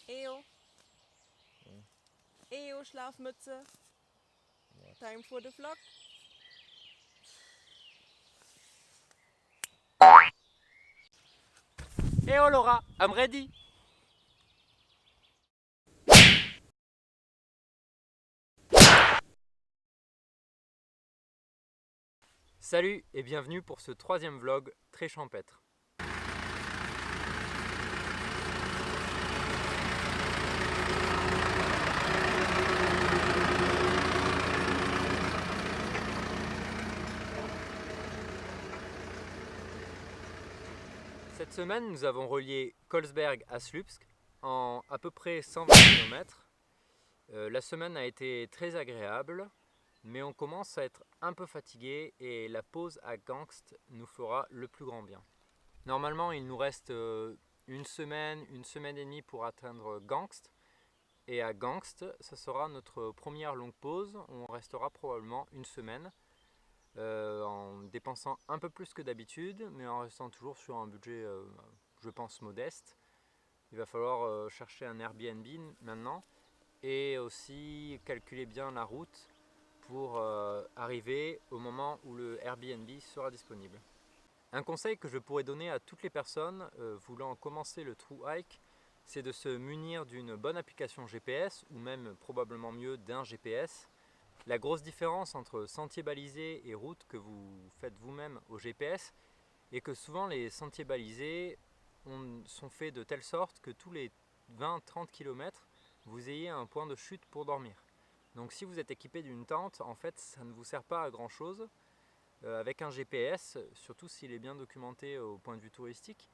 Eyo. Eyo, Schlafmütze. Time for the vlog. Eyo Laura, I'm ready. Salut et bienvenue pour ce troisième vlog très champêtre. Cette semaine, nous avons relié Kolsberg à Slupsk en à peu près 120 km. La semaine a été très agréable, mais on commence à être un peu fatigué et la pause à Gangst nous fera le plus grand bien. Normalement, il nous reste une semaine et demie pour atteindre Gangst. Et à Gangst, ça sera notre première longue pause. On restera probablement une semaine en dépensant un peu plus que d'habitude, mais en restant toujours sur un budget, je pense, modeste. Il va falloir chercher un Airbnb maintenant et aussi calculer bien la route pour arriver au moment où le Airbnb sera disponible. Un conseil que je pourrais donner à toutes les personnes voulant commencer le True Hike, c'est de se munir d'une bonne application GPS ou même probablement mieux d'un GPS. La grosse différence entre sentiers balisés et routes que vous faites vous-même au GPS est que souvent les sentiers balisés sont faits de telle sorte que tous les 20-30 km vous ayez un point de chute pour dormir. Donc si vous êtes équipé d'une tente, en fait ça ne vous sert pas à grand chose. Avec un GPS, surtout s'il est bien documenté au point de vue touristique,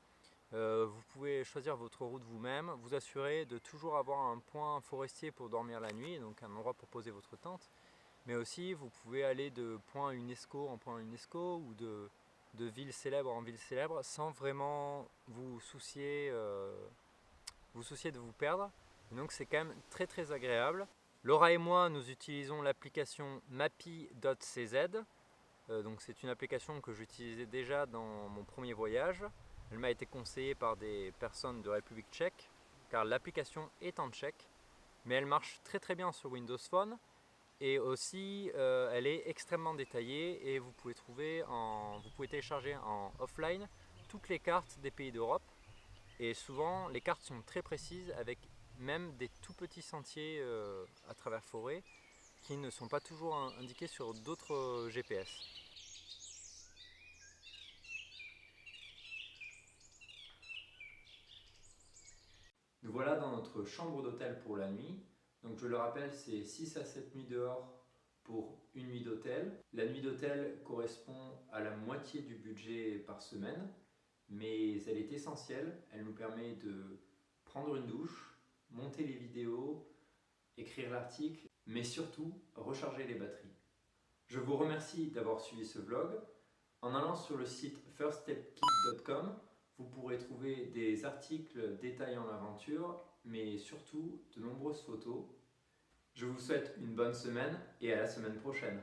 vous pouvez choisir votre route vous-même, vous assurer de toujours avoir un point forestier pour dormir la nuit, donc un endroit pour poser votre tente, mais aussi vous pouvez aller de point UNESCO en point UNESCO ou de ville célèbre en ville célèbre sans vraiment vous soucier de vous perdre. Et donc c'est quand même très très agréable. Laura et moi, nous utilisons l'application mappy.cz. Donc c'est une application que j'utilisais déjà dans mon premier voyage. Elle m'a été conseillée par des personnes de République tchèque, car l'application est en tchèque, mais elle marche très très bien sur Windows Phone. Et aussi, elle est extrêmement détaillée et vous pouvez télécharger en offline toutes les cartes des pays d'Europe. Et souvent, les cartes sont très précises avec même des tout petits sentiers à travers forêt qui ne sont pas toujours indiqués sur d'autres GPS. Nous voilà dans notre chambre d'hôtel pour la nuit. Donc je le rappelle, c'est 6 à 7 nuits dehors pour une nuit d'hôtel. La nuit d'hôtel correspond à la moitié du budget par semaine, mais elle est essentielle. Elle nous permet de prendre une douche, monter les vidéos, écrire l'article, mais surtout recharger les batteries. Je vous remercie d'avoir suivi ce vlog. En allant sur le site firststepkit.com, vous pourrez trouver des articles détaillant l'aventure, mais surtout de nombreuses photos. Je vous souhaite une bonne semaine et à la semaine prochaine.